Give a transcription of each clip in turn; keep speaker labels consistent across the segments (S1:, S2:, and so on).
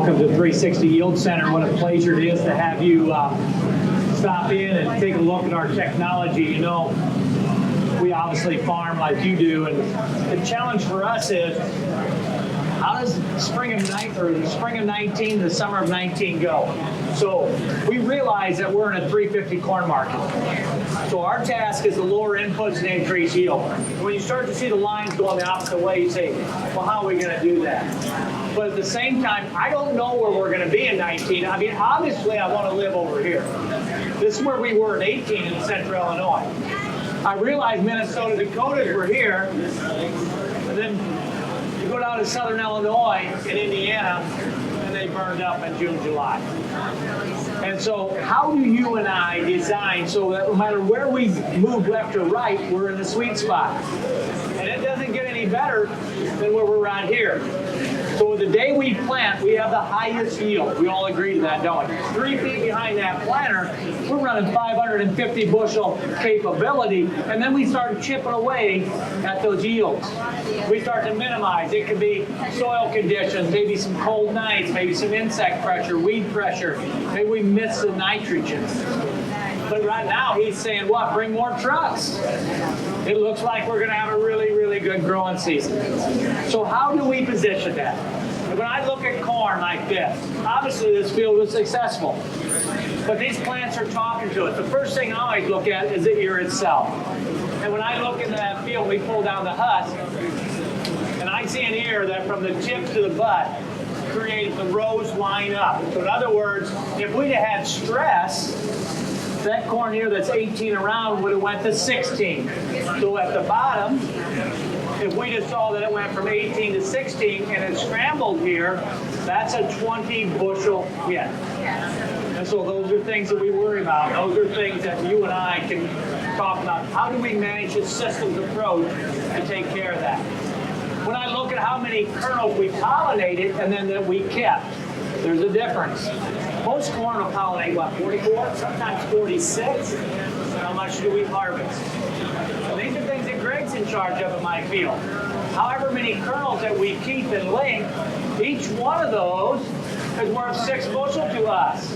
S1: welcome to 360 Yield Center. What a pleasure it is to have you stop in and take a look at our technology. You know, we obviously farm like you do, and the challenge for us is, how does the spring of 19 to the summer of 19 go? So we realize that we're in a 350 corn market. So our task is to lower inputs and increase yield. When you start to see the lines going the opposite way, you say, well, how are we going to do that? But at the same time, I don't know where we're going to be in 19. I mean, obviously, I want to live over here. This is where we were in 18 in central Illinois. I realized Minnesota, Dakotas were here, and then you go down to southern Illinois and Indiana, and they burned up in June, July. And so how do you and I design so that no matter where we move left or right, we're in the sweet spot? And it doesn't get any better than where we're at here. So the day we plant, we have the highest yield. We all agree to that, don't we? 3 feet behind that planter, we're running 550 bushel capability, and then we start chipping away at those yields. We start to minimize. It could be soil conditions, maybe some cold nights, maybe some insect pressure, weed pressure. Maybe we miss the nitrogen. But right now, he's saying, what? Bring more trucks. It looks like we're going to have a really, really good growing season. So how do we position that? When I look at corn like this, obviously this field was successful. But these plants are talking to it. The first thing I always look at is the ear itself. And when I look into that field, we pull down the husk, and I see an ear that from the tip to the butt creates the rows line up. So in other words, if we'd have had stress, that corn here that's 18 around would have went to 16. So at the bottom, if we just saw that it went from 18 to 16 and it scrambled here, that's a 20 bushel hit. And so those are things that we worry about. Those are things that you and I can talk about. How do we manage a systems approach to take care of that? When I look at how many kernels we pollinated and then that we kept, there's a difference. Most corn will pollinate, what, 44? Sometimes 46. How much do we harvest? And these are things that Gregg's in charge of in my field. However many kernels that we keep in length, each one of those is worth 6 bushel to us.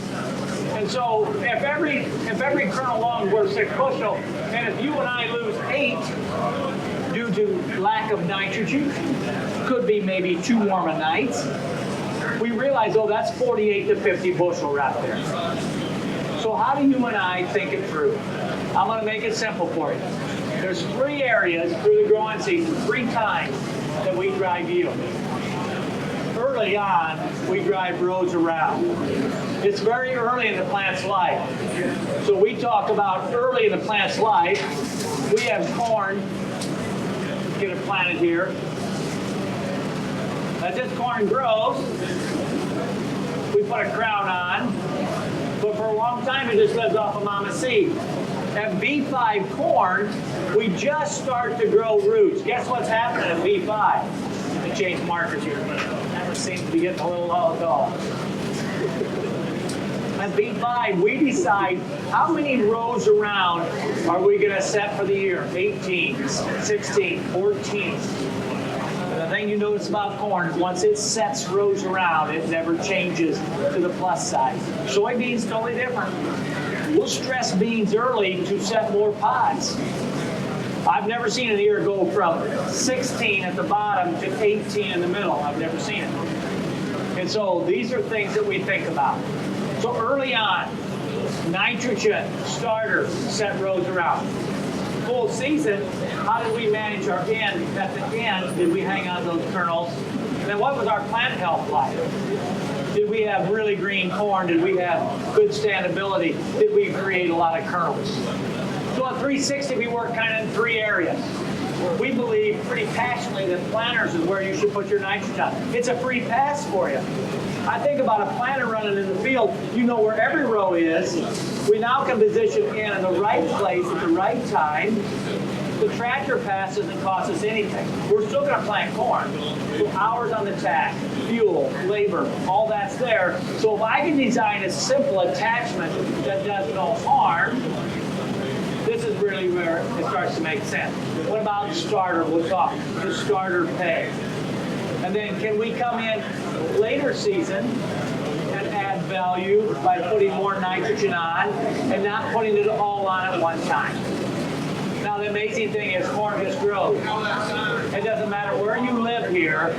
S1: And so if every kernel long is worth 6 bushel, and if you and I lose 8 due to lack of nitrogen, could be maybe too warm a night, we realize, oh, that's 48 to 50 bushel right there. So how do you and I think it through? I'm going to make it simple for you. There's 3 areas through the growing season, 3 times that we drive yield. Early on, we drive rows around. It's very early in the plant's life. So we talk about early in the plant's life, we have corn, get it planted here. As this corn grows, we put a crown on, but for a long time it just lives off of mama seed. At B5 corn, we just start to grow roots. Guess what's happening at B5? Let me change markers here, but never seems to be getting a little low at all. At B5, we decide how many rows around are we going to set for the year? 18, 16, 14. The thing you notice about corn is once it sets rows around, it never changes to the plus side. Soybeans, totally different. We'll stress beans early to set more pods. I've never seen an ear go from 16 at the bottom to 18 in the middle. I've never seen it. And so these are things that we think about. So early on, nitrogen, starter, set rows around. Full season, how did we manage our end? At the end, did we hang on to those kernels? And then what was our plant health like? Did we have really green corn? Did we have good standability? Did we create a lot of kernels? So at 360, we work kind of in 3 areas. We believe pretty passionately that planters is where you should put your nitrogen. It's a free pass for you. I think about a planter running in the field, you know where every row is. We now can position in the right place at the right time. The tractor pass doesn't cost us anything. We're still going to plant corn. So hours on the tack, fuel, labor, all that's there. So if I can design a simple attachment that does no harm, this is really where it starts to make sense. What about starter? We'll talk the starter pay. And then can we come in later entire season and add value by putting more nitrogen on and not putting it all on at one time. Now, the amazing thing is corn just grows. It doesn't matter where you live here.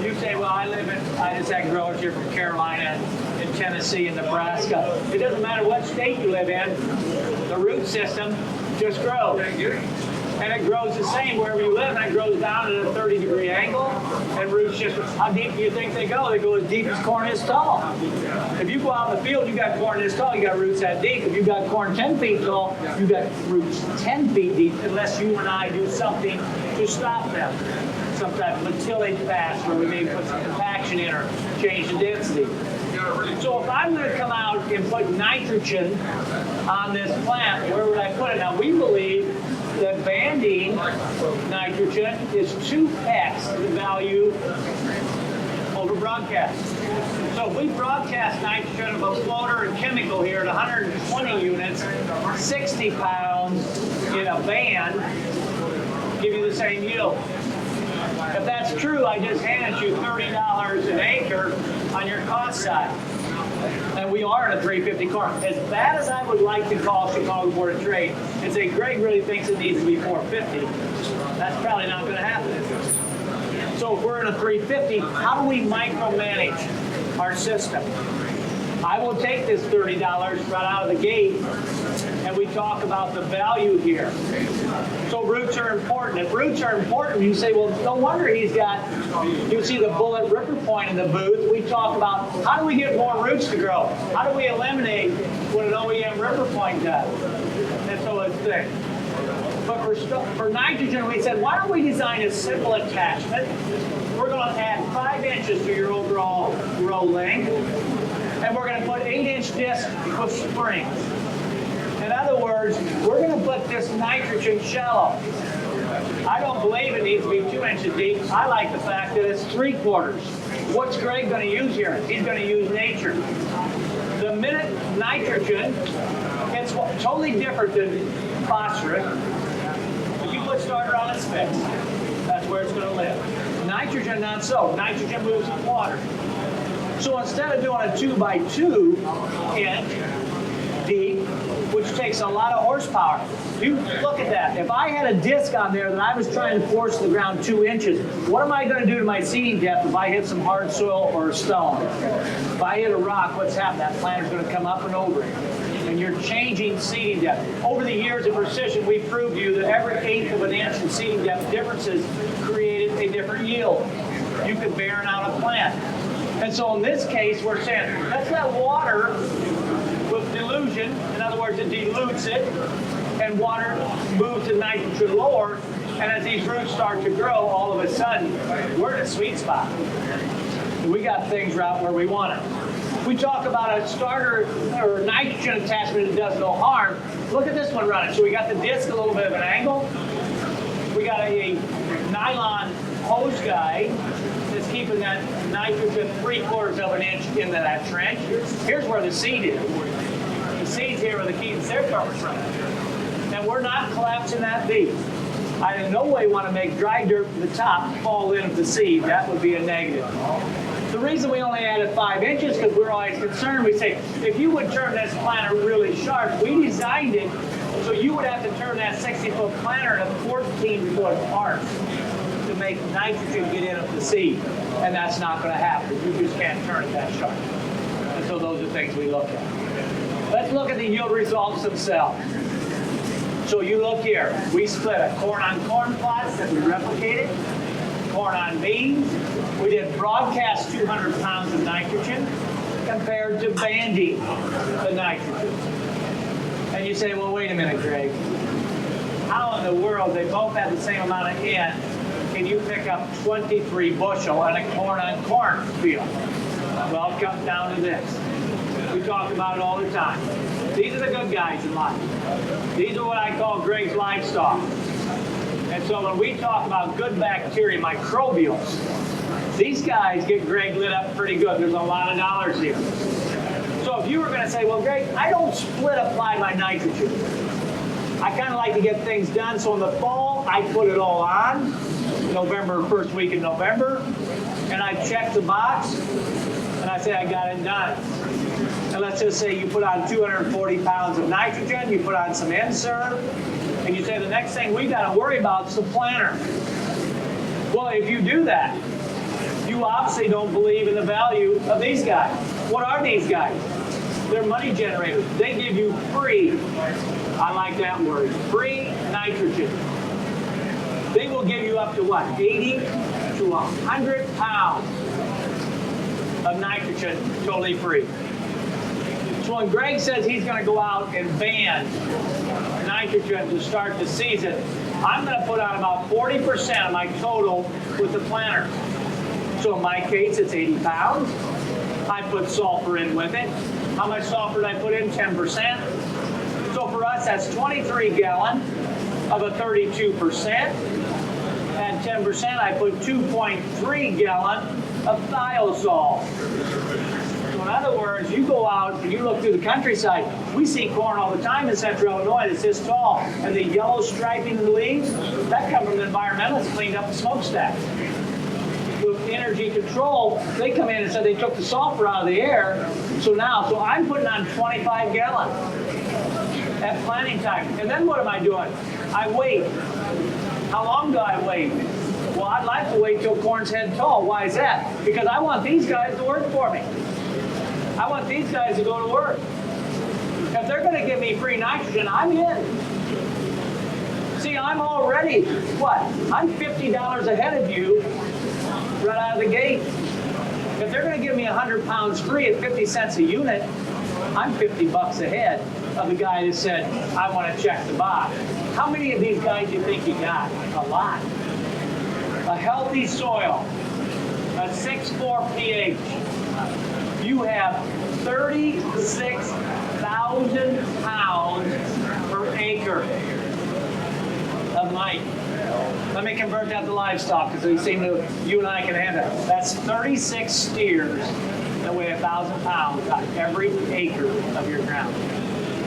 S1: You say, well, I just had growers here from Carolina and Tennessee and Nebraska. It doesn't matter what state you live in. The root system just grows. And it grows the same wherever you live, and it grows down at a 30-degree angle. And roots just, how deep do you think they go? They go as deep as corn is tall. If you go out in the field, you got corn this tall, you got roots that deep. If you got corn 10 feet tall, you got roots 10 feet deep, unless you and I do something to stop them. Some type of a tillage pass where we maybe put some compaction in or change the density. So if I'm going to come out and put nitrogen on this plant, where would I put it? Now, we believe that banding nitrogen is 2x the value over broadcast. So if we broadcast nitrogen of a floater and chemical here at 120 units, 60 pounds in a band, give you the same yield. If that's true, I just handed you $30 an acre on your cost side. And we are at a 350 corn. As bad as I would like to call Chicago Board of Trade and say Gregg really thinks it needs to be 450, that's probably not going to happen. So if we're in a 350, how do we micromanage our system? I will take this $30 right out of the gate, and we talk about the value here. So roots are important. If roots are important, you say, well, no wonder he's got, you see the bullet ripper point in the booth. We talk about how do we get more roots to grow? How do we eliminate what an OEM ripper point does? And so it's thick. But for nitrogen, we said, why don't we design a simple attachment? We're going to add 5 inches to your overall row length, and we're going to put 8-inch discs with springs. In other words, we're going to put this nitrogen shallow. I don't believe it needs to be 2 inches deep. I like the fact that it's 3/4. What's Gregg going to use here? He's going to use nature. The minute nitrogen, it's totally different than phosphorus. If you put starter on its fix, that's where it's going to live. Nitrogen, not so. Nitrogen moves with water. So instead of doing a 2x2 inch deep, which takes a lot of horsepower, you look at that. If I had a disc on there that I was trying to force the ground 2 inches, what am I going to do to my seeding depth if I hit some hard soil or a stone? If I hit a rock, what's happening? That planter's going to come up and over it. And you're changing seeding depth. Over the years of precision, we've proved to you that every 1/8 of an inch in seeding depth differences created a different yield. You could barren out a plant. And so in this case, we're saying, let's let water with dilution, in other words, it dilutes it, and water moves the nitrogen lower, and as these roots start to grow, all of a sudden, we're in a sweet spot. We got things right where we want it. We talk about a starter or nitrogen attachment that does no harm. Look at this one running. So we got the disc a little bit of an angle. We got a nylon hose guide that's keeping that nitrogen 3/4 of an inch into that trench. Here's where the seed is. The seed's here where the key and stair cover's from. And we're not collapsing that deep. I in no way want to make dry dirt from the top fall into the seed. That would be a negative. The reason we only added 5 inches because we're always concerned. We say, if you would turn this planter really sharp, we designed it so you would have to turn that 60-foot planter into 14-foot arc to make nitrogen get into the seed. And that's not going to happen. You just can't turn it that sharp. And so those are things we look at. Let's look at the yield results themselves. So you look here. We split a corn on corn plots that we replicated, corn on beans. We did broadcast 200 pounds of nitrogen compared to banding the nitrogen. And you say, well, wait a minute, Gregg. How in the world, they both have the same amount of N, can you pick up 23 bushel on a corn on corn field? Well, it comes down to this. We talk about it all the time. These are the good guys in life. These are what I call Gregg's livestock. And so when we talk about good bacteria, microbials, these guys get Gregg lit up pretty good. There's a lot of dollars here. So if you were going to say, well, Gregg, I don't split apply my nitrogen. I kind of like to get things done. So in the fall, I put it all on, November, first week in November, and I check the box. let's say I got it done. And let's just say you put on 240 pounds of nitrogen, you put on some N-Serve, and you say the next thing we got to worry about is the planter. Well, if you do that, you obviously don't believe in the value of these guys. What are these guys? They're money generators. They give you free, I like that word, free nitrogen. They will give you up to what, 80 to 100 pounds of nitrogen totally free. So when Gregg says he's going to go out and ban nitrogen to start the season, I'm going to put on about 40% of my total with the planter. So in my case, it's 80 pounds. I put sulfur in with it. How much sulfur did I put in? 10%. So for us, that's 23 gallon of a 32%. At 10%, I put 2.3 gallon of thiosol. So in other words, you go out and you look through the countryside, we see corn all the time in central Illinois that's this tall. And the yellow striping in the leaves, that comes from the environmentalists cleaned up the smokestack. With energy control, they come in and said they took the sulfur out of the air. So I'm putting on 25 gallon at planting time. And then what am I doing? I wait. How long do I wait? Well, I'd like to wait till corn's head tall. Why is that? Because I want these guys to work for me. I want these guys to go to work. If they're going to give me free nitrogen, I'm in. See, I'm already, what? I'm $50 ahead of you right out of the gate. If they're going to give me 100 pounds free at 50 cents a unit, I'm 50 bucks ahead of the guy that said, I want to check the box. How many of these guys do you think you got? A lot. A healthy soil, a 6.4 pH. You have 36,000 pounds per acre of mite. Let me convert that to livestock because you and I can handle it. That's 36 steers that weigh 1,000 pounds on every acre of your ground.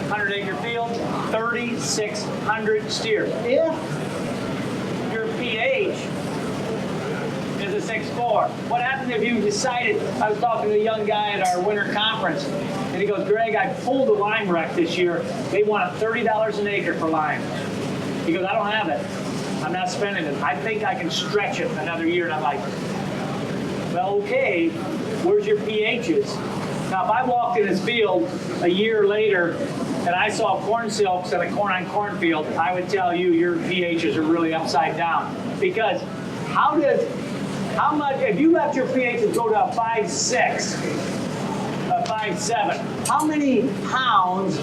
S1: 100-acre field, 3,600 steers. If your pH is a 6.4, what happens if you decided, I was talking to a young guy at our winter conference, and he goes, Greg, I pulled a lime wreck this year. They wanted $30 an acre for lime. He goes, I don't have it. I'm not spending it. I think I can stretch it another year. And I'm like, well, okay, where's your pHs? Now, if I walked in this field a year later and I saw corn silks in a corn-on-corn field, I would tell you your pHs are really upside down. Because how much, if you let your pHs go to a 5.6, a 5.7, how many pounds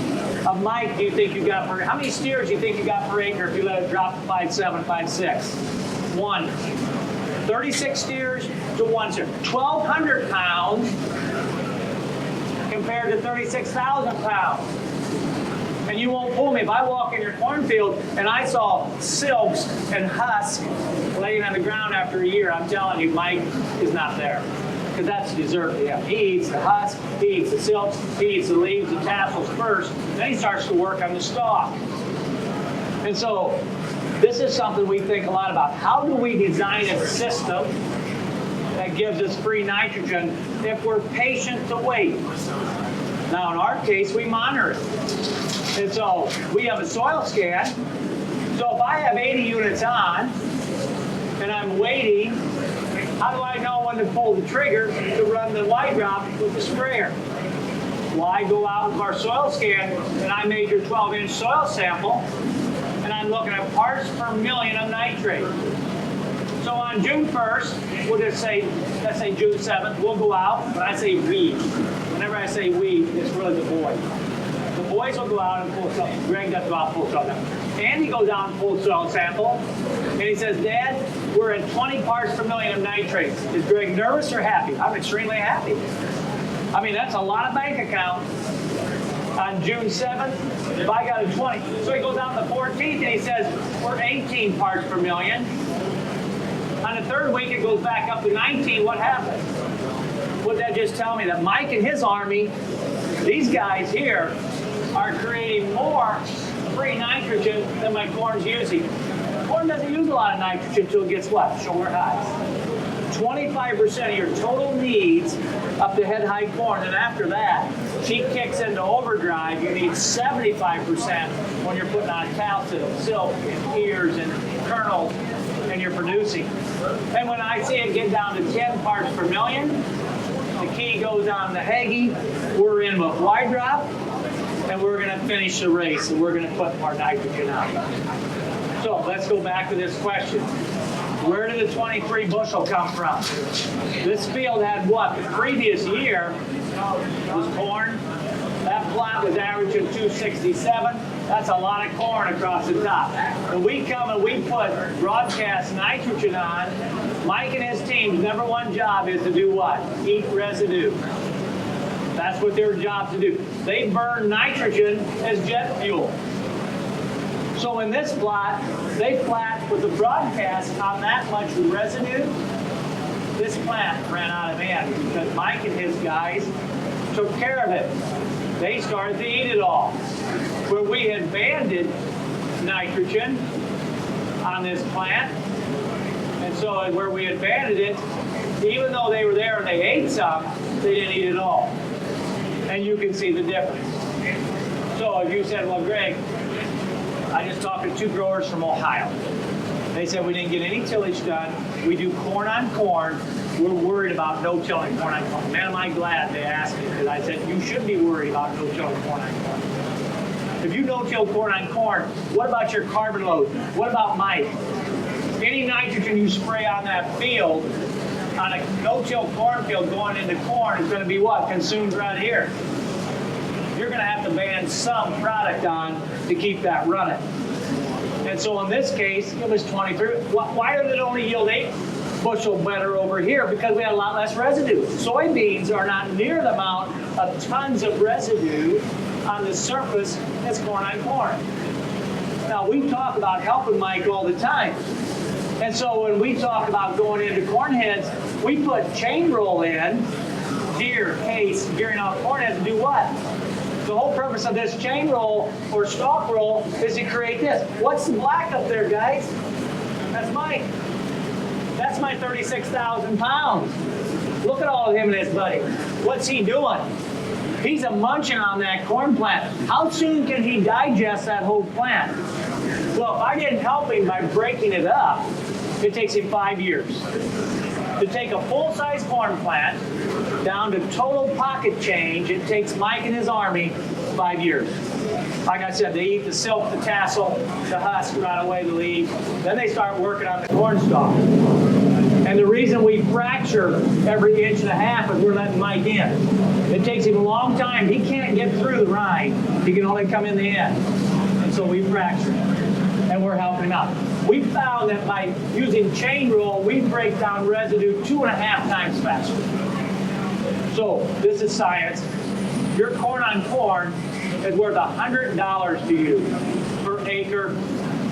S1: of mite do you think you got how many steers do you think you got per acre if you let it drop to 5.7, 5.6? One. 36 steers to one steer. 1,200 pounds compared to 36,000 pounds. And you won't fool me. If I walk in your cornfield and I saw silks and husk laying on the ground after a year, I'm telling you, mite is not there. Because that's the dessert. Yeah. He eats the husk, he eats the silks, he eats the leaves, the tassels first, then he starts to work on the stalk. And so this is something we think a lot about. How do we design a system that gives us free nitrogen if we're patient to wait? Now, in our case, we monitor it. And so we have a soil scan. So if I have 80 units on and I'm waiting, how do I know when to pull the trigger to run the white drop with the sprayer? Well, I go out with our soil scan and I measure 12-inch soil sample and I'm looking at parts per million of nitrate. So on June 1st, we'll just say, let's say June 7th, we'll go out, but I say we. Whenever I say we, it's really the boys. The boys will go out and pull soil. Greg does go out and pull soil sample. Andy goes out and pulls soil sample, and he says, Dad, we're at 20 parts per million of nitrates. Is Greg nervous or happy? I'm extremely happy. I mean, that's a lot of bank account. On June 7th, if I got a 20. So he goes out on the 14th and he says, we're 18 parts per million. On the third week, it goes back up to 19. What happened? Would that just tell me that Mike and his army, these guys here, are creating more free nitrogen than my corn's using? Corn doesn't use a lot of nitrogen until it gets what? Shoulder highs. 25% of your total needs up to head height corn. And after that, she kicks into overdrive. You need 75% when you're putting on calcium, silk, and ears, and kernels, and you're producing. And when I see it get down to 10 parts per million, the key goes on the Hagee. We're in with wide drop, and we're going to finish the race, and we're going to put our nitrogen out. So let's go back to this question. Where did the 23 bushel come from? This field had what? The previous year was corn. That plot was averaging 267. That's a lot of corn across the top. And we come and we put broadcast nitrogen on. Mike and his team's #1 job is to do what? Eat residue. That's what their job to do. They burn nitrogen as jet fuel. So in this plot, they plant with the broadcast on that much residue. This plant ran out of hand because Mike and his guys took care of it. They started to eat it all. Where we had banded nitrogen on this plant, and so where we had banded it, even though they were there and they ate some, they didn't eat it all. And you can see the difference. So if you said, well, Greg, I just talked to 2 growers from Ohio. They said we didn't get any tillage done. We do corn on corn. We're worried about no-tilling corn on corn. Man, am I glad they asked me, because I said you should be worried about no-tilling corn on corn. If you no-till corn on corn, what about your carbon load? What about Mike? Any nitrogen you spray on that field, on a no-till cornfield going into corn, is going to be what? Consumed right here. You're going to have to ban some product on to keep that running. And so in this case, it was 23. Why did it only yield 8 bushel better over here? Because we had a lot less residue. Soybeans are not near the amount of tons of residue on the surface as corn on corn. Now, we talk about helping Mike all the time. And so when we talk about going into corn heads, we put chain roll in, gear, case, gearing out corn heads to do what? The whole purpose of this chain roll or stalk roll is to create this. What's the black up there, guys? That's Mike. That's my 36,000 pounds. Look at all of him and his buddy. What's he doing? He's a munching on that corn plant. How soon can he digest that whole plant? Well, if I didn't help him by breaking it up, it takes him 5 years. To take a full-size corn plant down to total pocket change, it takes Mike and his army 5 years. Like I said, they eat the silk, the tassel, the husk right away, the leaves. Then they start working on the corn stalk. And the reason we fracture every 1.5 inches is we're letting Mike in. It takes him a long time. He can't get through the rind. He can only come in the end. And so we fracture. And we're helping out. We found that by using chain roll, we break down residue 2.5 times faster. So this is science. Your corn on corn is worth $100 to you per acre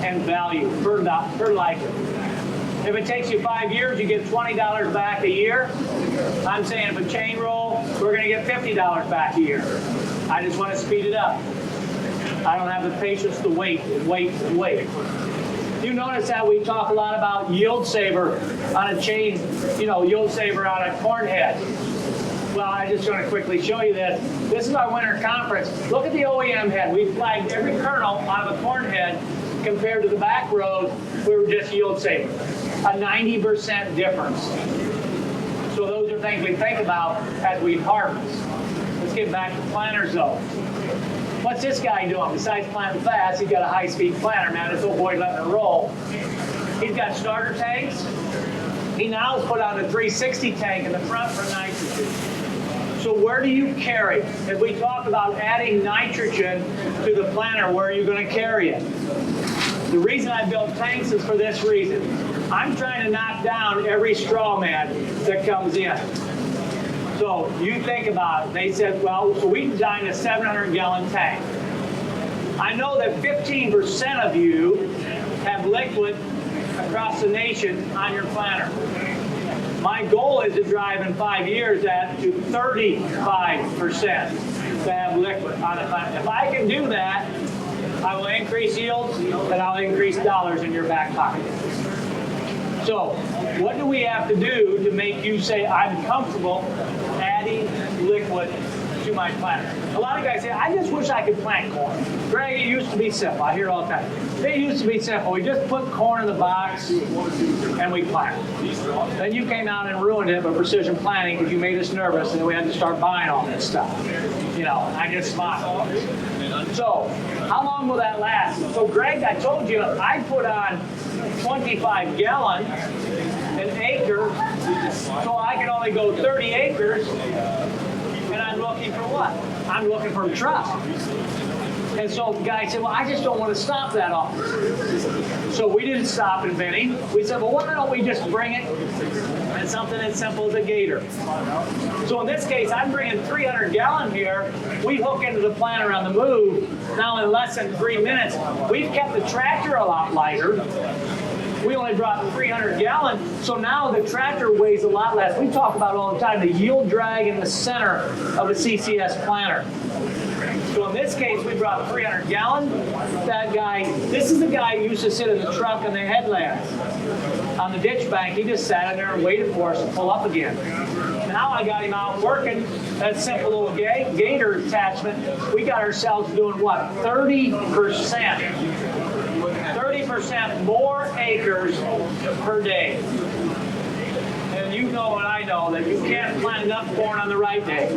S1: and value per lifer. If it takes you 5 years, you get $20 back a year. I'm saying if a chain roll, we're going to get $50 back a year. I just want to speed it up. I don't have the patience to wait. You notice that we talk a lot about yield saver on a chain, yield saver on a corn head. Well, I just want to quickly show you this. This is our winter conference. Look at the OEM head. We flagged every kernel out of a corn head compared to the back rows. We were just yield saving. A 90% difference. So those are things we think about as we harvest. Let's get back to planters though. What's this guy doing? Besides planting fast, he's got a high-speed planter, man. This old boy letting it roll. He's got starter tanks. He now has put on a 360 tank in the front for nitrogen. So where do you carry? If we talk about adding nitrogen to the planter, where are you going to carry it? The reason I built tanks is for this reason. I'm trying to knock down every straw man that comes in. So you think about it. They said, well, so we designed a 700-gallon tank. I know that 15% of you have liquid across the nation on your planter. My goal is to drive in 5 years that to 35% to have liquid on a planter. If I can do that, I will increase yields and I'll increase dollars in your back pocket. So what do we have to do to make you say, I'm comfortable adding my planter. A lot of guys say, I just wish I could plant corn. Greg, it used to be simple. I hear it all the time. It used to be simple. We just put corn in the box and we plant. Then you came out and ruined it with precision planting because you made us nervous and then we had to start buying all this stuff. You know, I just smile. So, how long will that last? So, Greg, I told you I put on 25 gallons an acre, so I can only go 30 acres, and I'm looking for what? I'm looking for trust. And so the guy said, well, I just don't want to stop that often. So we didn't stop inventing. We said, well, why don't we just bring it and something as simple as a gator. So in this case, I'm bringing 300 gallon here. We hook into the planter on the move. Now in less than 3 minutes, we've kept the tractor a lot lighter. We only dropped 300 gallon, so now the tractor weighs a lot less. We talk about all the time the yield drag in the center of a CCS planter. So in this case, we brought 300 gallon. That guy, this is the guy who used to sit in the truck in the headlands on the ditch bank. He just sat in there and waited for us to pull up again. Now I got him out working. That simple little gator attachment. We got ourselves doing what? 30%. 30% more acres per day. And you know and I know that you can't plant enough corn on the right day.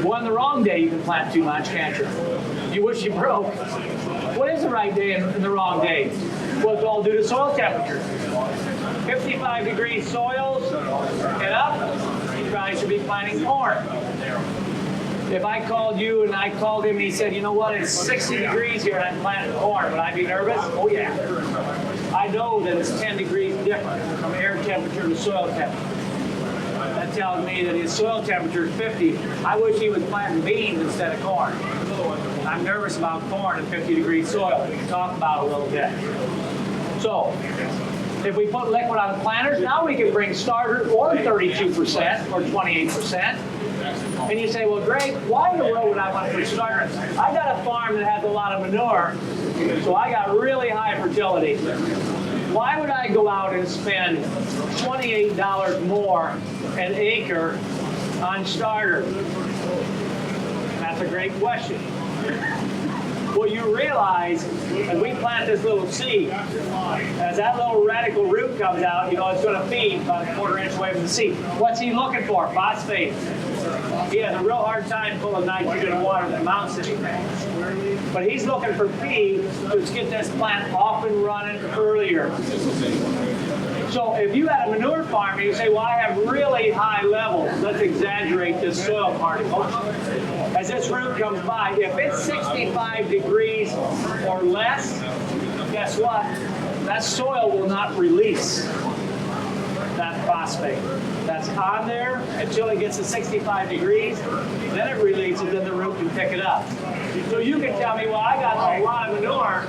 S1: Well, on the wrong day, you can plant too much, can't you? You wish you broke. What is the right day and the wrong day? Well, it's all due to soil temperature. 55 degree soils and up, you probably should be planting corn. If I called you and I called him and he said, you know what, it's 60 degrees here and I'm planting corn, would I be nervous? Oh yeah. I know that it's 10 degrees different from air temperature to soil temperature. That tells me that his soil temperature is 50. I wish he was planting beans instead of corn. I'm nervous about corn in 50 degree soil. We can talk about it a little bit. So, if we put liquid on the planters, now we can bring starter or 32% or 28%. And you say, well, Greg, why in the world would I want to put starter? I got a farm that has a lot of manure, so I got really high fertility. Why would I go out and spend $28 more an acre on starter? That's a great question. Well, you realize as we plant this little seed, as that little radical root comes out, you know it's going to feed about a quarter inch away from the seed. What's he looking for? Phosphate. He has a real hard time pulling nitrogen water that mounts anything. But he's looking for feed to get this plant off and running earlier. So if you had a manure farm and you say, well, I have really high levels, let's exaggerate this soil particle. As this root comes by, if it's 65 degrees or less, guess what? That soil will not release that phosphate. That's on there until it gets to 65 degrees. Then it releases, then the root can pick it up. So you can tell me, well, I got a lot of manure.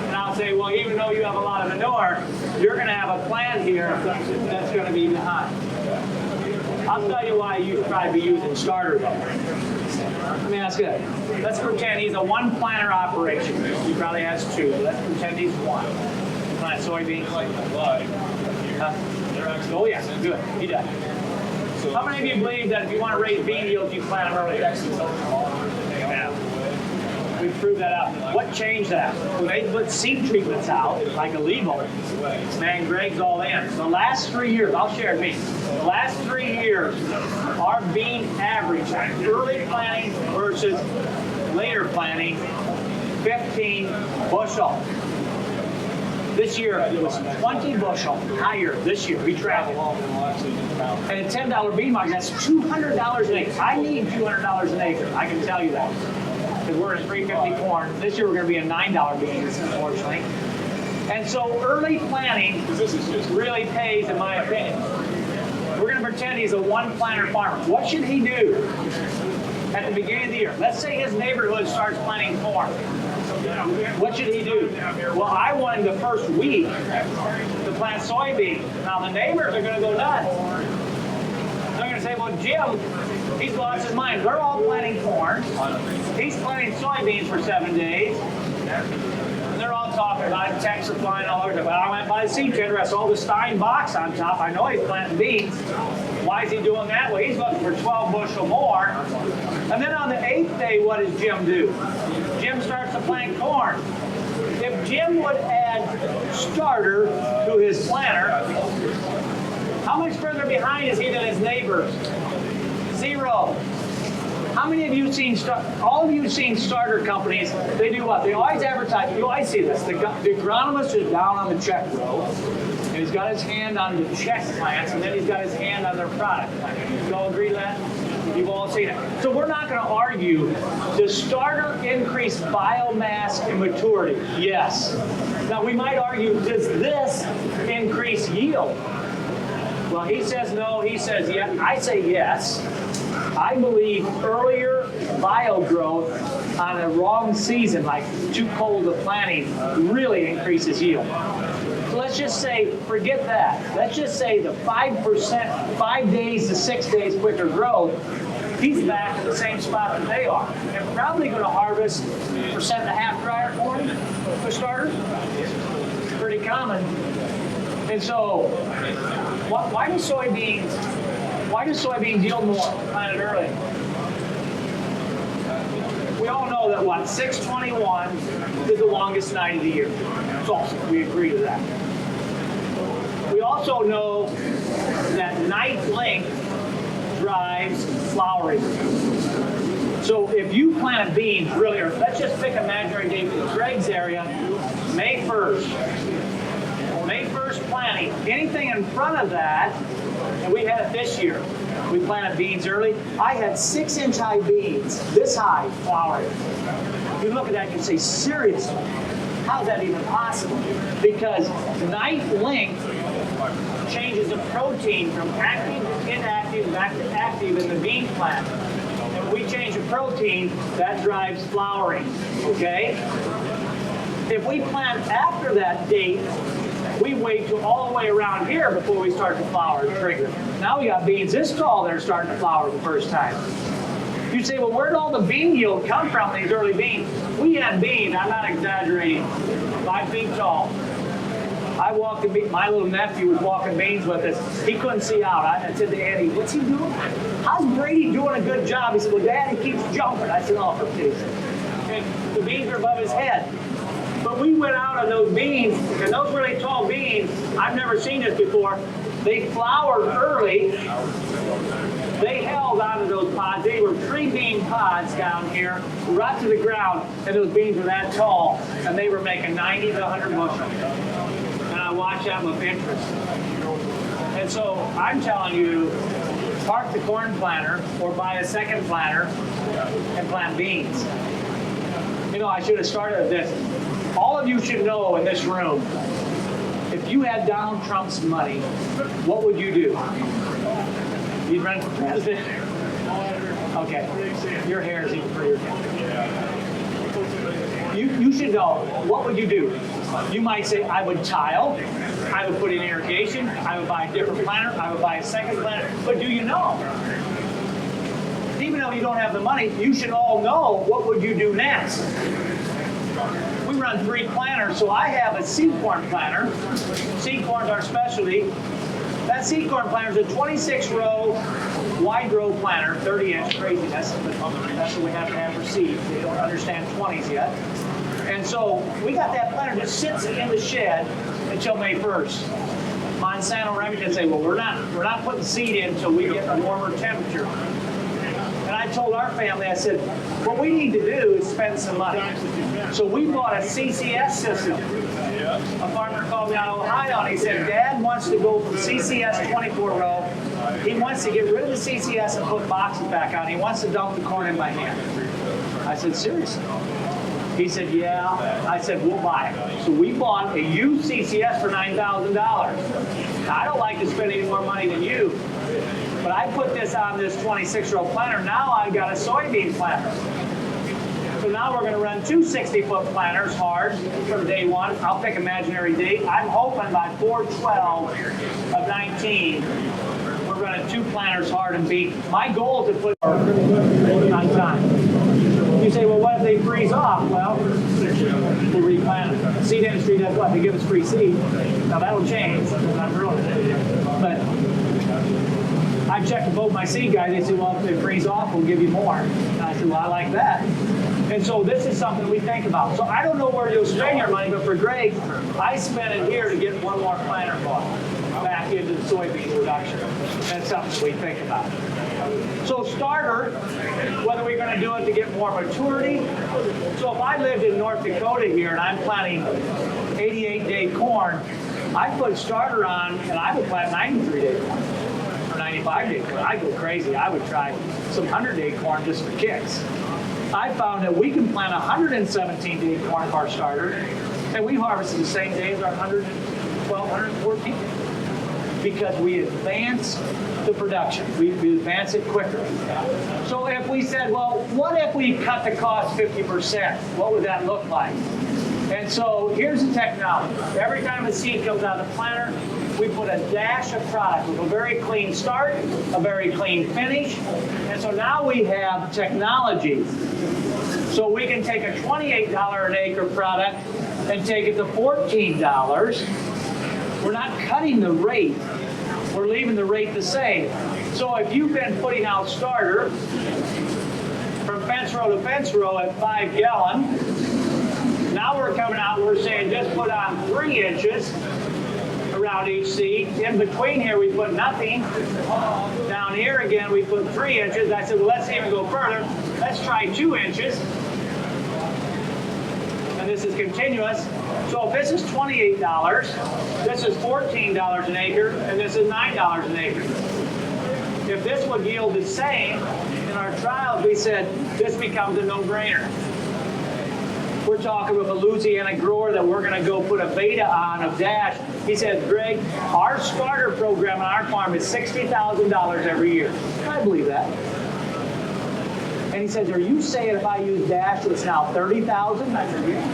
S1: And I'll say, well, even though you have a lot of manure, you're going to have a plant here that's going to be behind. I'll tell you why you should probably be using starter though. I mean, that's good. Let's pretend he's a one planter operation. He probably has two. Let's pretend he's one. Plant soybeans. Oh yeah, good. He does. How many of you believe that if you want to raise bean yields, you plant them earlier? Yeah. We proved that out. What changed that? When they put seed treatments out, like illegal, man, Gregg's all in. The last 3 years, I'll share me. The last 3 years, our bean average, early planting versus later planting, 15 bushel. This year, it was 20 bushel higher this year. We traveled. And a $10 bean market, that's $200 an acre. I need $200 an acre. I can tell you that. Because we're in $3.50 corn. This year, we're going to be in $9 beans, unfortunately. And so early planting really pays, in my opinion. We're going to pretend he's a one-planter farmer. What should he do at the beginning of the year? Let's say his neighborhood starts planting corn. What should he do? Well, I want him the first week to plant soybeans. Now, the neighbors are going to go nuts. They're going to say, well, Jim, he's lost his mind. They're all planting corn. He's planting soybeans for 7 days. And they're all talking about it, texts are flying all over. But I went by the seed trader, I saw the Stein box on top. I know he's planting beans. Why is he doing that? Well, he's looking for 12 bushel more. And then on the 8th day, what does Jim do? Jim starts to plant corn. If Jim would add starter to his planter, how much further behind is he than his neighbors? 0. How many of you have seen, all of you have seen starter companies, they do what? They always advertise, you always see this, the agronomist is down on the check row, and he's got his hand on the check plants, and then he's got his hand on their product plant. You all agree to that? You've all seen it. So we're not going to argue, does starter increase biomass and maturity? Yes. Now we might argue, does this increase yield? Well, he says no, he says yes. I say yes. I believe earlier bio growth on a wrong season, like too cold of planting, really increases yield. So let's just say, forget that. Let's just say the 5%, 5 days to 6 days quicker growth, he's back at the same spot that they are. And probably going to harvest 1.5% drier corn for starters. Pretty common. And so, why do soybeans yield more planted early? We all know that 6/21 is the longest night of the year. So we agree to that. We also know that night length drives flowering. So if you plant beans really early, let's just pick an imaginary date for Gregg's area, May 1st. May 1st planting. Anything in front of that, and we had it this year. We planted beans early. I had 6-inch high beans, this high, flowering. You look at that and you say, seriously, how's that even possible? Because night length changes the protein from active to inactive, back to active in the bean plant. And when we change the protein, that drives flowering, okay? If we plant after that date, we wait till all the way around here before we start to flower and trigger. Now we got beans this tall that are starting to flower the first time. You say, well, where'd all the bean yield come from, these early beans? We had beans, I'm not exaggerating, 5 feet tall. I walked my little nephew was walking beans with us. He couldn't see out. I said to Andy, what's he doing? How's Brady doing a good job? He said, well, Dad, he keeps jumping. I said, oh, for pity's sake. And the beans are above his head. But we went out on those beans, and those really tall beans, I've never seen this before, they flowered early. They held onto those pods. They were 3 bean pods down here, right to the ground, and those beans were that tall, and they were making 90 to 100 bushel. And I watched that with interest. And so I'm telling you, park the corn planter or buy a second planter and plant beans. You know, I should have started with this. All of you should know in this room, if you had Donald Trump's money, what would you do? You'd run for president? Okay, your hair is even prettier. You should know, what would you do? You might say, I would tile, I would put in irrigation, I would buy a different planter, I would buy a second planter, but do you know? Even though you don't have the money, you should all know, what would you do next? We run 3 planters, so I have a seed corn planter. Seed corn's our specialty. That seed corn planter is a 26-row, wide row planter, 30-inch, craziness, but that's what we have to have for seed. They don't understand 20s yet. And so we got that planter just sits in the shed until May 1st. Monsanto Remington say, well, we're not putting seed in until we get a warmer temperature. And I told our family, I said, what we need to do is spend some money. So we bought a CCS system. A farmer called me out of Ohio and he said, Dad wants to go from CCS 24-row. He wants to get rid of the CCS and put boxes back on. He wants to dump the corn in my hand. I said, seriously? He said, yeah. I said, we'll buy it. So we bought a used CCS for $9,000. Now, I don't like to spend any more money than you, but I put this on this 26-row planter. Now I've got a soybean planter. So now we're going to run 2 60-foot planters hard from day one. I'll pick imaginary date. I'm hoping by 4/12 of 19, we're running 2 planters hard and beat. My goal is to put on time. You you say, well, what if they freeze off? Well, we'll replant them. The seed industry does what? They give us free seed. Now that'll change because I'm ruining it. But I checked with both my seed guys. They said, well, if they freeze off, we'll give you more. And I said, well, I like that. And so this is something we think about. So I don't know where you'll spend your money, but for Gregg, I spent it here to get one more planter bought back into the soybean production. That's something we think about. So starter, whether we're going to do it to get more maturity. So if I lived in North Dakota here and I'm planting 88-day corn, I put starter on and I would plant 93-day corn or 95-day corn. I'd go crazy. I would try some 100-day corn just for kicks. I found that we can plant 117-day corn for our starter, and we harvest the same day as our 112, 114, because we advance the production. We advance it quicker. So if we said, well, what if we cut the cost 50%? What would that look like? And so here's the technology. Every time a seed comes out of the planter, we put a dash of product with a very clean start, a very clean finish. And so now we have technology. So we can take a $28 an acre product and take it to $14. We're not cutting the rate. We're leaving the rate the same. So if you've been putting out starter from fence row to fence row at 5 gallon, now we're coming out and we're saying just put on 3 inches around each seed. In between here we put nothing. Down here again we put 3 inches. I said, well, let's even go further. Let's try 2 inches. And this is continuous. So if this is $28, this is $14 an acre, and this is $9 an acre. If this would yield the same, in our trials we said this becomes a no-brainer. We're talking with a Louisiana grower that we're going to go put a beta on of Dash. He said, Gregg, our starter program on our farm is $60,000 every year. I believe that. And he says, are you saying if I use Dash it's now $30,000? I said, yeah.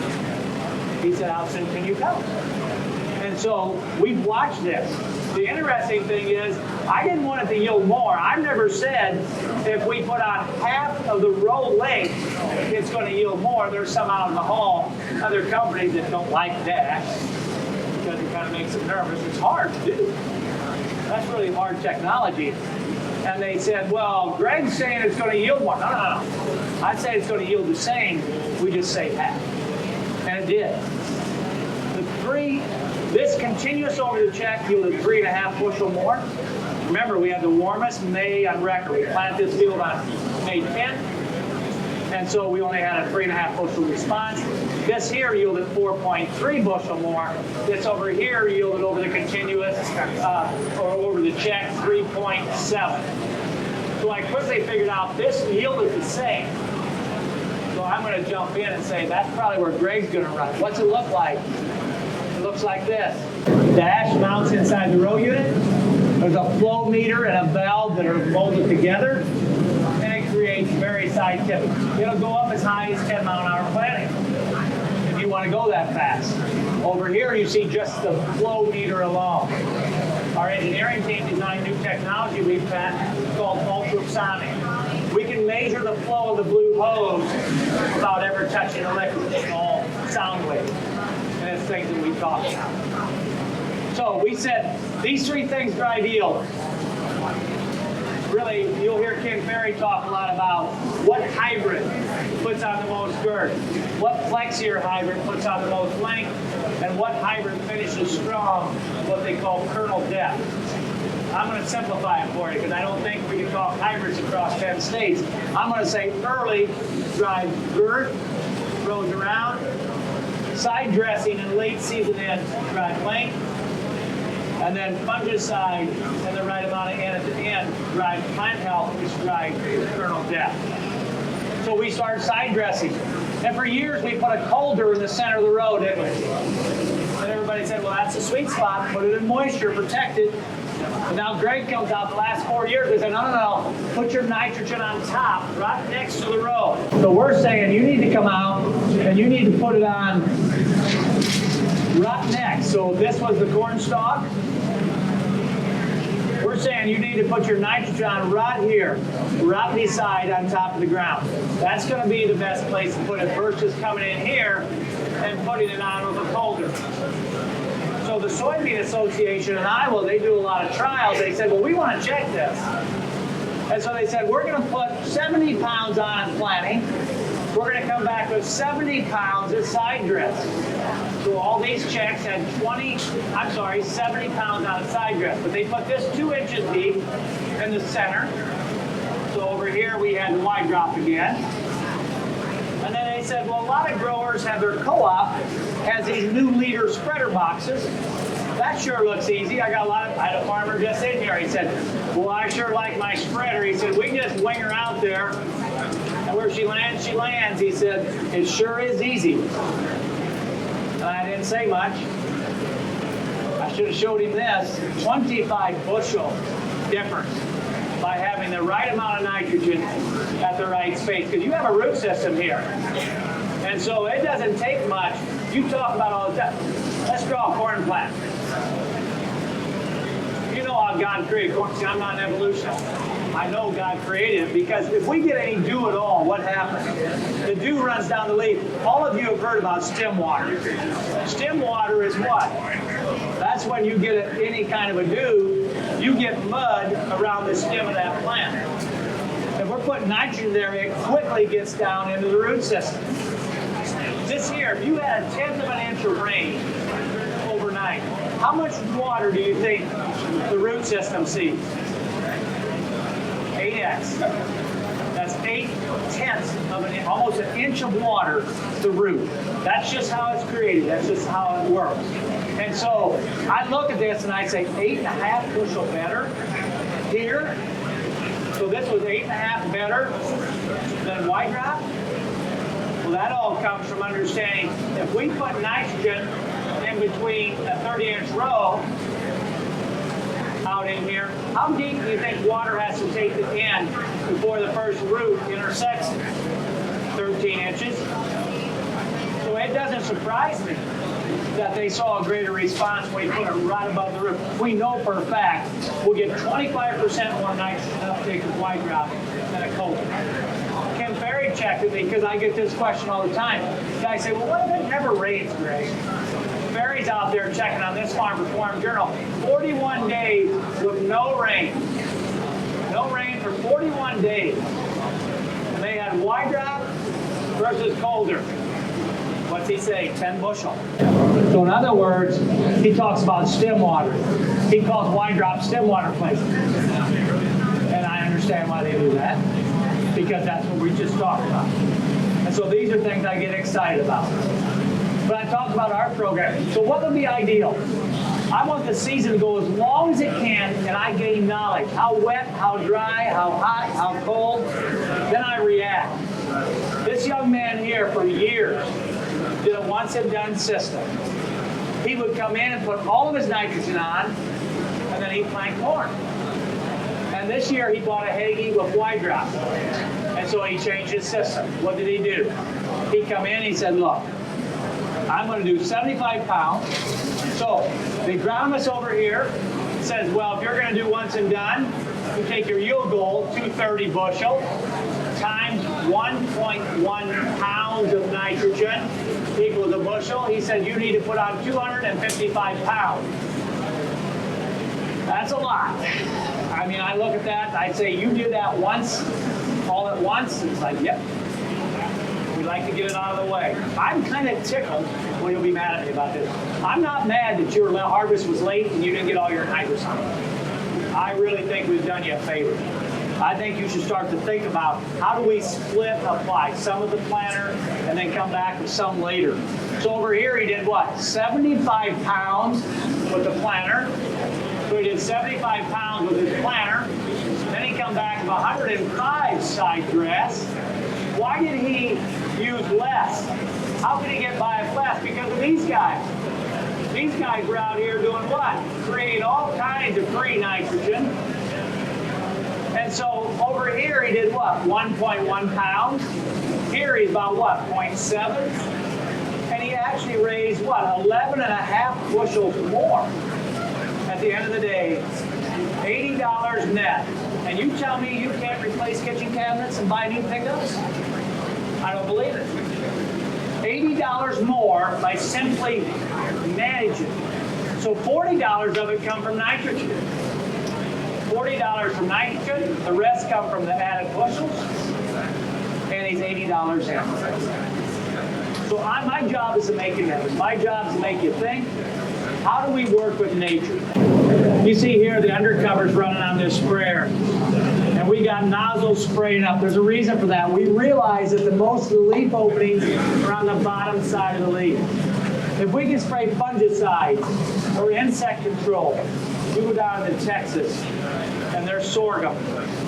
S1: He said, how soon can you count? And so we've watched this. The interesting thing is, I didn't want it to yield more. I've never said if we put on half of the row length, it's going to yield more. There's some out in the hall, other companies that don't like Dash because it kind of makes them nervous. It's hard to do. That's really hard technology. And they said, well, Gregg's saying it's going to yield more. No. I'd say it's going to yield the same. We just say half. And it did. This continuous over the check yielded 3.5 bushel more. Remember, we had the warmest May on record. We planted this field on May 10th. And so we only had a 3.5 bushel response. This here yielded 4.3 bushel more. This over here yielded over the continuous, or over the check, 3.7. So I quickly figured out this yielded the same. So I'm going to jump in and say that's probably where Gregg's going to run. What's it look like? It looks like this. Dash mounts inside the row unit. There's a flow meter and a valve that are molded together, and it creates very scientific. It'll go up as high as 10 mile an hour planting if you want to go that fast. Over here you see just the flow meter alone. Our engineering team designed new technology we've patented called ultrasonic. We can measure the flow of the blue hose without ever touching the liquid. It's all sound waves. And it's things that we talk about. So we said these 3 things drive yield. Really, you'll hear Ken Ferry talk a lot about what hybrid puts on the most girth, what Flexier hybrid puts on the most length, and what hybrid finishes strong, what they call kernel depth. I'm going to simplify it for you because I don't think we can talk hybrids across 10 states. I'm going to say early drives girth, throws around, side dressing and late season end drive length, and then fungicide and the right amount of N at the end drive plant health, which drive kernel depth. So we started side dressing. And for years we put a colder in the center of the row, didn't we? And everybody said, well, that's a sweet spot, put it in moisture, protect it. And now Gregg comes out the last 4 years, they said, no, put your nitrogen on top, right next to the row. So we're saying you need to come out and you need to put it on right next. So this was the corn stalk. We're we're saying you need to put your nitrogen right here, right beside on top of the ground. That's going to be the best place to put it versus coming in here and putting it on with a colder. So the Soybean Association in Iowa, they do a lot of trials. They said, well, we want to check this. And so they said, we're going to put 70 pounds on planting. We're going to come back with 70 pounds of side dress. So all these checks had 70 pounds on a side dress. But they put this 2 inches deep in the center. So over here we had the wide drop again. And then they said, well, a lot of growers have their co-op has these new leader spreader boxes. That sure looks easy. I had a farmer just in here. He said, well, I sure like my spreader. He said, we just wing her out there, and where she lands, she lands. He said, it sure is easy. And I didn't say much. I should have showed him this. 25 bushel difference by having the right amount of nitrogen at the right space. Because you have a root system here. And so it doesn't take much. You talk about all the time. Let's draw a corn plant. You know how God created corn. See, I'm not an evolutionist. I know God created it because if we get any dew at all, what happens? The dew runs down the leaf. All of you have heard about stem water. Stem water is what? That's when you get any kind of a dew, you get mud around the stem of that plant. If we're putting nitrogen there, it quickly gets down into the root system. This year, if you had 1/10 of an inch of rain overnight, how much water do you think the root system sees? 8x. That's 8/10 of an inch, almost an inch of water to the root. That's just how it's created. That's just how it works. And so I look at this and I say 8.5 bushel better here. So this was 8.5 better than white drop. Well, that all comes from understanding if we put nitrogen in between a 30-inch row out in here, how deep do you think water has to take the end before the first root intersects it? 13 inches. So it doesn't surprise me that they saw a greater response when we put it right above the root. We know for a fact we'll get 25% more nitrogen uptake with white drop than a cold. Check with me because I get this question all the time. Guys say, well, what if it never rains, Greg? Barry's out there checking on this Farm Reform Journal. 41 days with no rain. No rain for 41 days. And they had wide drop versus colder. What's he say? 10 bushel. So in other words, he talks about stem water. He calls wide drop stem water placement. And I understand why they do that. Because that's what we just talked about. And so these are things I get excited about. But I talked about our program. So what would be ideal? I want the season to go as long as it can and I gain knowledge. How wet, how dry, how hot, how cold. Then I react. This young man here for years did a once and done system. He would come in and put all of his nitrogen on and then he'd plant corn. And this year he bought a Hagee with wide drop. And so he changed his system. What did he do? He come in and he said, look, I'm going to do 75 pounds. So the agronomist over here says, well, if you're going to do once and done, you take your yield goal, 230 bushel, times 1.1 pounds of nitrogen equals a bushel. He said you need to put on 255 pounds. That's a lot. I mean, I look at that, I'd say you do that once, all at once, it's like, yep. We like to get it out of the way. I'm kind of tickled, well, you'll be mad at me about this. I'm not mad that your harvest was late and you didn't get all your nitrogen. I really think we've done you a favor. I think you should start to think about how do we split apply some of the planter and then come back with some later. So over here he did what? 75 pounds with the planter. So he did 75 pounds with his planter. Then he come back with 105 side dress. Why did he use less? How could he get by with less? Because of these guys. These guys were out here doing what? Creating all kinds of free nitrogen. And so over here he did what? 1.1 pounds. Here he's about what? 0.7. And he actually raised what? 11.5 bushels more. At the end of the day, $80 net. And you tell me you can't replace kitchen cabinets and buy new pickups? I don't believe it. $80 more by simply managing. So $40 of it come from nitrogen. $40 from nitrogen, the rest come from the added bushels, and he's $80 in. So my job is to make you know. My job is to make you think. How do we work with nature? You see here the undercover's running on this sprayer. And we got nozzles spraying up. There's a reason for that. We realize that the most of the leaf openings are on the bottom side of the leaf. If we can spray fungicides or insect control, you go down to Texas and their sorghum,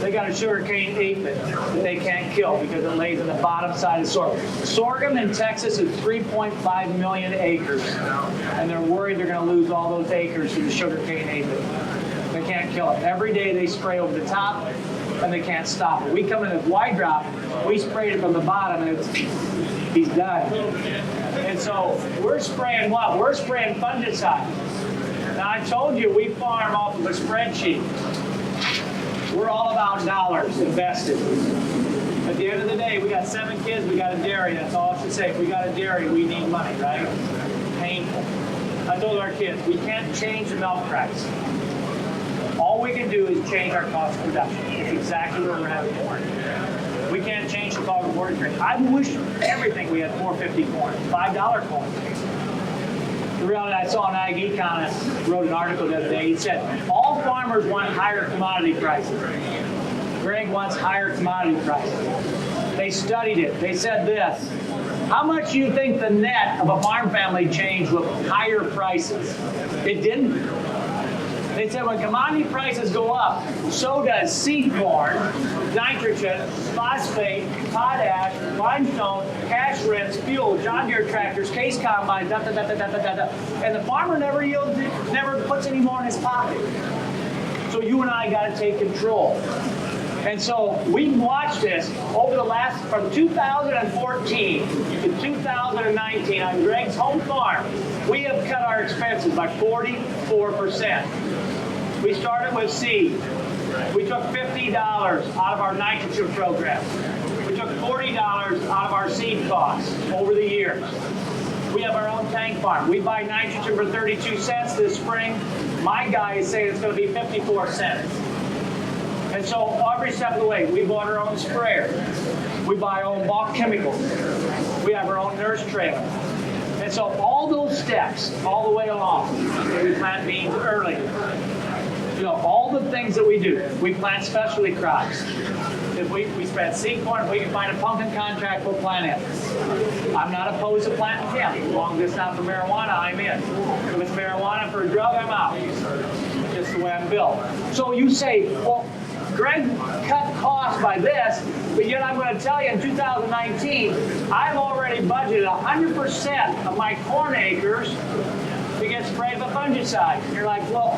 S1: they got a sugarcane aphid that they can't kill because it lays on the bottom side of sorghum. Sorghum in Texas is 3.5 million acres, and they're worried they're going to lose all those acres to the sugarcane aphid. They can't kill it. Every day they spray over the top, and they can't stop it. We come in with wide drop, we sprayed it from the bottom, and he's done. And so we're spraying what? We're spraying fungicide. Now I told you we farm off of a spreadsheet. We're all about dollars invested. At the end of the day, we got 7 kids, we got a dairy. That's all I should say. If we got a dairy, we need money, right? Painful. I told our kids, we can't change the milk price. All we can do is change our cost of production. It's exactly where we're having corn. We can't change the cost of mortgage rate. I wish everything we had $4.50 corn, $5 corn. The reality, I saw an ag economist wrote an article the other day. He said, all farmers want higher commodity prices. Gregg wants higher commodity prices. They studied it. They said this, how much do you think the net of a farm family changed with higher prices? It didn't. They said when commodity prices go up, so does seed corn, nitrogen, phosphate, potash, limestone, cash rents, fuel, John Deere tractors, case combines, and the farmer never puts any more in his pocket. So you and I got to take control. And so we watched this over the last, from 2014 to 2019 on Gregg's home farm, we have cut our expenses by 44%. We started with seed. We took $50 out of our nitrogen program. We took $40 out of our seed costs over the years. We have our own tank farm. We buy nitrogen for 32 cents this spring. My guy is saying it's going to be 54 cents. And so every step of the way, we bought our own sprayer. We buy our own bulk chemicals. We have our own nurse trailer. And so all those steps, all the way along, we plant beans early. You know, all the things that we do. We plant specialty crops. If we plant seed corn, if we can find a pumpkin contract, we'll plant it. I'm not opposed to planting hemp. As long as it's not for marijuana, I'm in. If it's marijuana for a drug, I'm out. Just the way I'm built. So you say, well, Gregg cut costs by this, but yet I'm going to tell you in 2019, I've already budgeted 100% of my corn acres to get sprayed with fungicide. And you're like, well,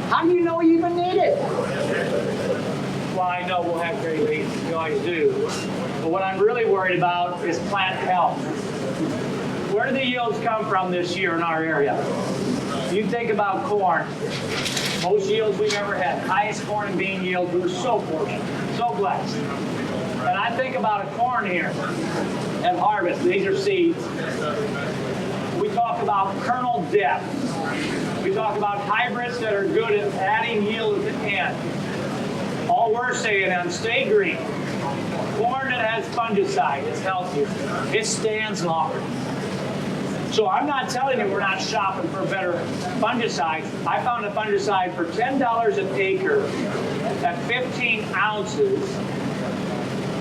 S1: how do you know you even need it? Well, I know we'll have great beans. We always do. But what I'm really worried about is plant health. Where do the yields come from this year in our area? You think about corn. Most yields we've ever had. Highest corn and bean yields. We were so fortunate, so blessed. And I think about a corn here at harvest. These are seeds. We talk about kernel depth. We talk about hybrids that are good at adding yield at the end. All we're saying on Stay Green, corn that has fungicide is healthier. It stands longer. So I'm not telling you we're not shopping for better fungicide. I found a fungicide for $10 an acre at 15 ounces.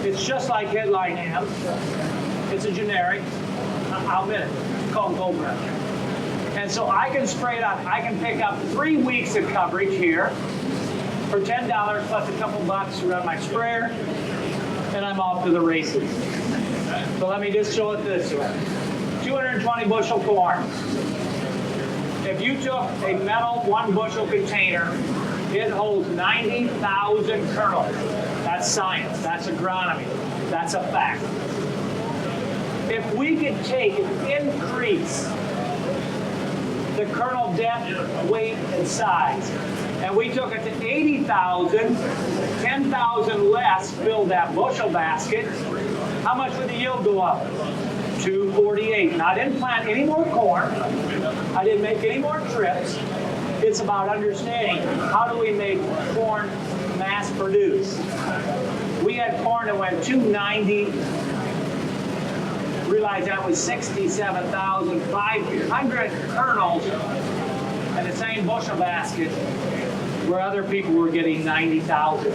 S1: It's just like Headline Amp. It's a generic. I'll admit it. It's called Gold Rush. And so I can spray it on. I can pick up 3 weeks of coverage here for $10 plus a couple bucks to run my sprayer, and I'm off to the races. So let me just show it this way. 220 bushel corn. If you took a metal 1 bushel container, it holds 90,000 kernels. That's science, that's agronomy, that's a fact. If we could take and increase the kernel depth, weight, and size, and we took it to 80,000, 10,000 less filled that bushel basket, how much would the yield go up? 248. Now, I didn't plant any more corn. I didn't make any more trips. It's about understanding how do we make corn mass produced. We had corn that went 290. Realized that was 67,500 kernels in the same bushel basket where other people were getting 90,000.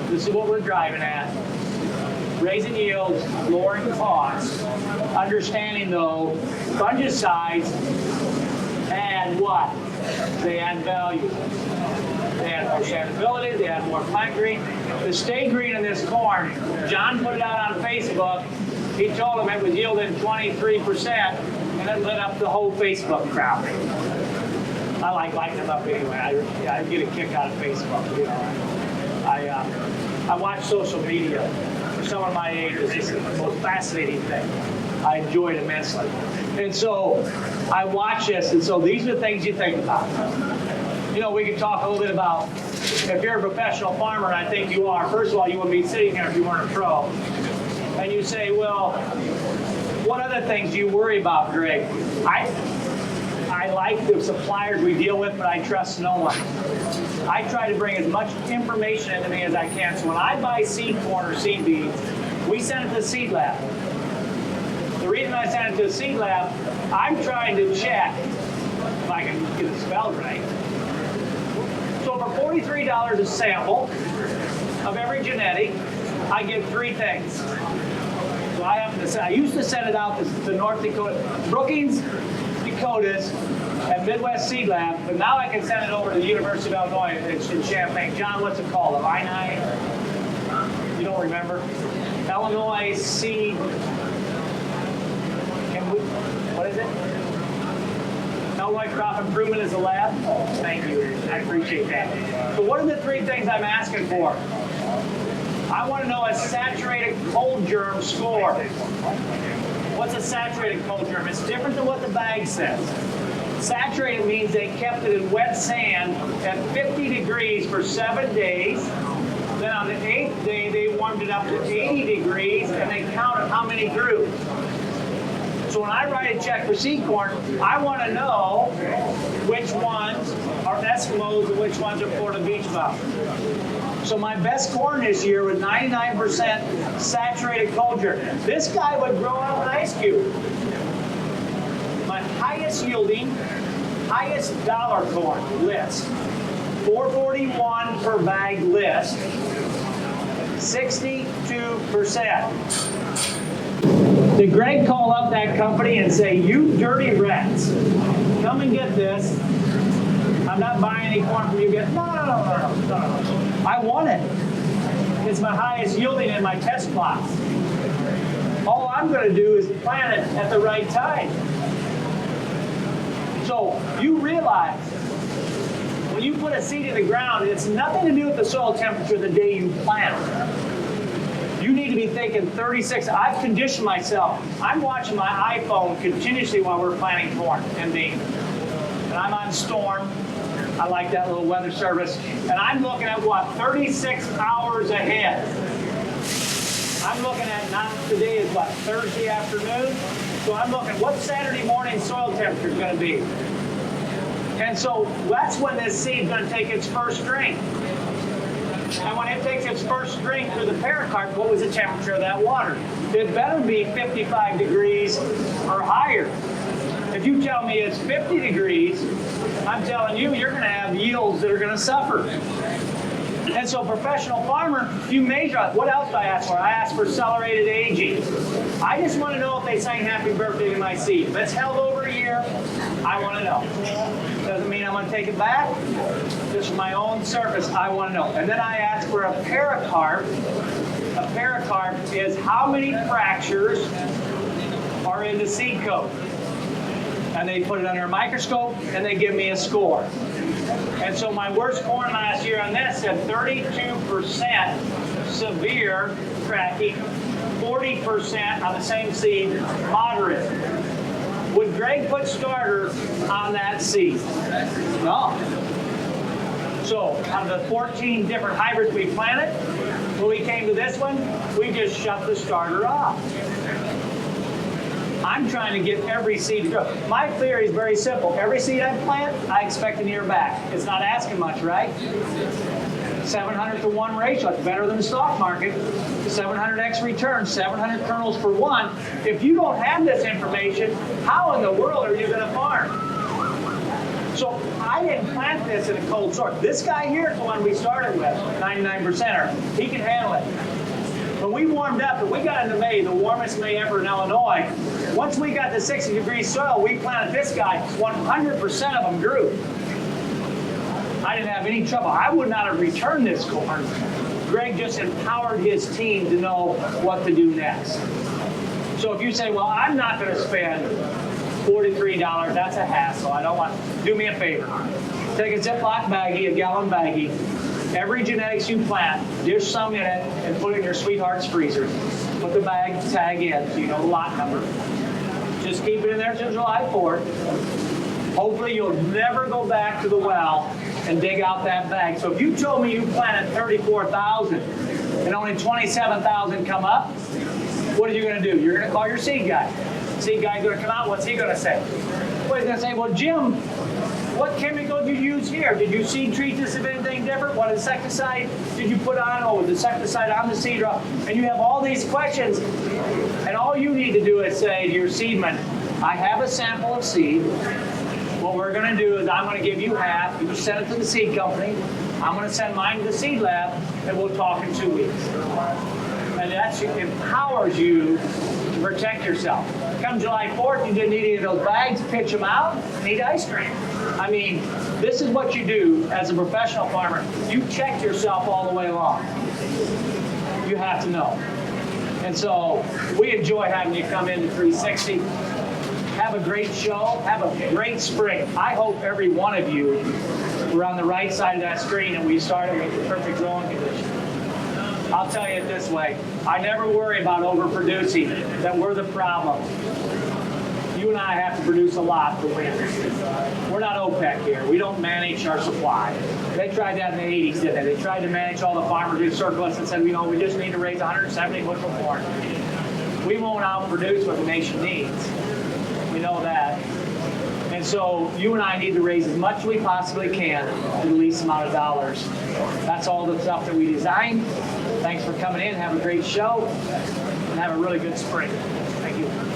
S1: This is what we're driving at. Raising yields, lowering costs, understanding though, fungicides add what? They add value. They add more standability, they add more plant green. The stay green in this corn, John put it out on Facebook. He told him it was yielding 23%, and it lit up the whole Facebook crowd. I like lighting them up anyway. I get a kick out of Facebook. You know, I watch social media. For someone my age, it's just the most fascinating thing. I enjoy it immensely. And so I watch this, and so these are the things you think about. You know, we can talk a little bit about, if you're a professional farmer, and I think you are, first of all, you wouldn't be sitting here if you weren't a pro. And you say, well, what other things do you worry about, Greg? I like the suppliers we deal with, but I trust no one. I try to bring as much information into me as I can. So when I buy seed corn or seed beans, we send it to the seed lab. The reason I send it to the seed lab, I'm trying to check if I can get it spelled right. So for $43 a sample of every genetic, I get three things. So I used to send it out to North Dakota, Brookings, Dakotas, and Midwest Seed Lab, but now I can send it over to the University of Illinois in Champaign. John, what's it called? Illini? You don't remember? Illinois Seed. What is it? Illinois Crop Improvement is a lab? Oh, thank you. I appreciate that. So what are the three things I'm asking for? I want to know a saturated cold germ score. What's a saturated cold germ? It's different than what the bag says. Saturated means they kept it in wet sand at 50 degrees for 7 days. Then on the 8th day, they warmed it up to 80 degrees, and they counted how many grew. So when I write a check for seed corn, I want to know which ones are Eskimos and which ones are Florida beach bum. So my best corn this year was 99% saturated cold germ. This guy would grow out of an ice cube. My highest yielding, highest dollar corn list, $4.41 per bag list, 62%. Did Greg call up that company and say, you dirty rats, come and get this. I'm not buying any corn from you guys. No. I want it. It's my highest yielding in my test plots. All I'm going to do is plant it at the right time. So you realize when you put a seed in the ground, it's nothing to do with the soil temperature the day you plant it. You need to be thinking 36. I've conditioned myself. I'm watching my iPhone continuously while we're planting corn and beans. And I'm on Storm. I like that little weather service. And I'm looking at what, 36 hours ahead. I'm looking at, not today is what, Thursday afternoon? So I'm looking, what Saturday morning soil temperature is going to be? And so that's when this seed's going to take its first drink. And when it takes its first drink through the pericarp, what was the temperature of that water? It better be 55 degrees or higher. If you tell me it's 50 degrees, I'm telling you, you're going to have yields that are going to suffer. And so professional farmer, you measure it. What else do I ask for? I ask for accelerated aging. I just want to know if they sang happy birthday to my seed. If it's held over a year, I want to know. Doesn't mean I'm going to take it back. Just for my own surface, I want to know. And then I ask for a pericarp. A pericarp is how many fractures are in the seed coat. And they put it under a microscope, and they give me a score. And so my worst corn last year on this said 32% severe cracking, 40% on the same seed, moderate. Would Greg put starter on that seed? No. So out of the 14 different hybrids we planted, when we came to this one, we just shut the starter off. I'm trying to get every seed to grow. My theory is very simple. Every seed I plant, I expect an ear back. It's not asking much, right? 700 to 1 ratio. It's better than the stock market. 700x return, 700 kernels per one. If you don't have this information, how in the world are you going to farm? So I didn't plant this in a cold source. This guy here is the one we started with, 99%er. He can handle it. When we warmed up, and we got into May, the warmest May ever in Illinois, once we got to 60 degrees soil, we planted this guy, 100% of them grew. I didn't have any trouble. I would not have returned this corn. Gregg just empowered his team to know what to do next. So if you say, well, I'm not going to spend $43, that's a hassle. I don't want, do me a favor. Take a Ziploc baggie, a gallon baggie, every genetics you plant, dish some in it, and put it in your sweetheart's freezer. Put the bag tag in so you know the lot number. Just keep it in there until July 4th. Hopefully you'll never go back to the well and dig out that bag. So if you told me you planted 34,000 and only 27,000 come up, what are you going to do? You're going to call your seed guy. Seed guy's going to come out. What's he going to say? Well, he's going to say, well, Jim, what chemical did you use here? Did you seed treat this with anything different? What insecticide did you put on? Oh, the insecticide on the seed row? And you have all these questions, and all you need to do is say to your seedman, I have a sample of seed. What we're going to do is I'm going to give you half. You send it to the seed company. I'm going to send mine to the seed lab, and we'll talk in 2 weeks. And that empowers you to protect yourself. Come July 4th, you didn't need any of those bags, pitch them out, and eat ice cream. I mean, this is what you do as a professional farmer. You check yourself all the way along. You have to know. And so we enjoy having you come into 360. Have a great show. Have a great spring. I hope every one of you were on the right side of that screen and we started with the perfect growing condition. I'll tell you it this way. I never worry about overproducing, that we're the problem. You and I have to produce a lot to win. We're not OPEC here. We don't manage our supply. They tried that in the 80s, didn't they? They tried to manage all the farmers in surplus and said, you know, we just need to raise 170 bushel corn. We won't outproduce what the nation needs. We know that. And so you and I need to raise as much as we possibly can for the least amount of dollars. That's all the stuff that we designed. Thanks for coming in. Have a great show and have a really good spring. Thank you.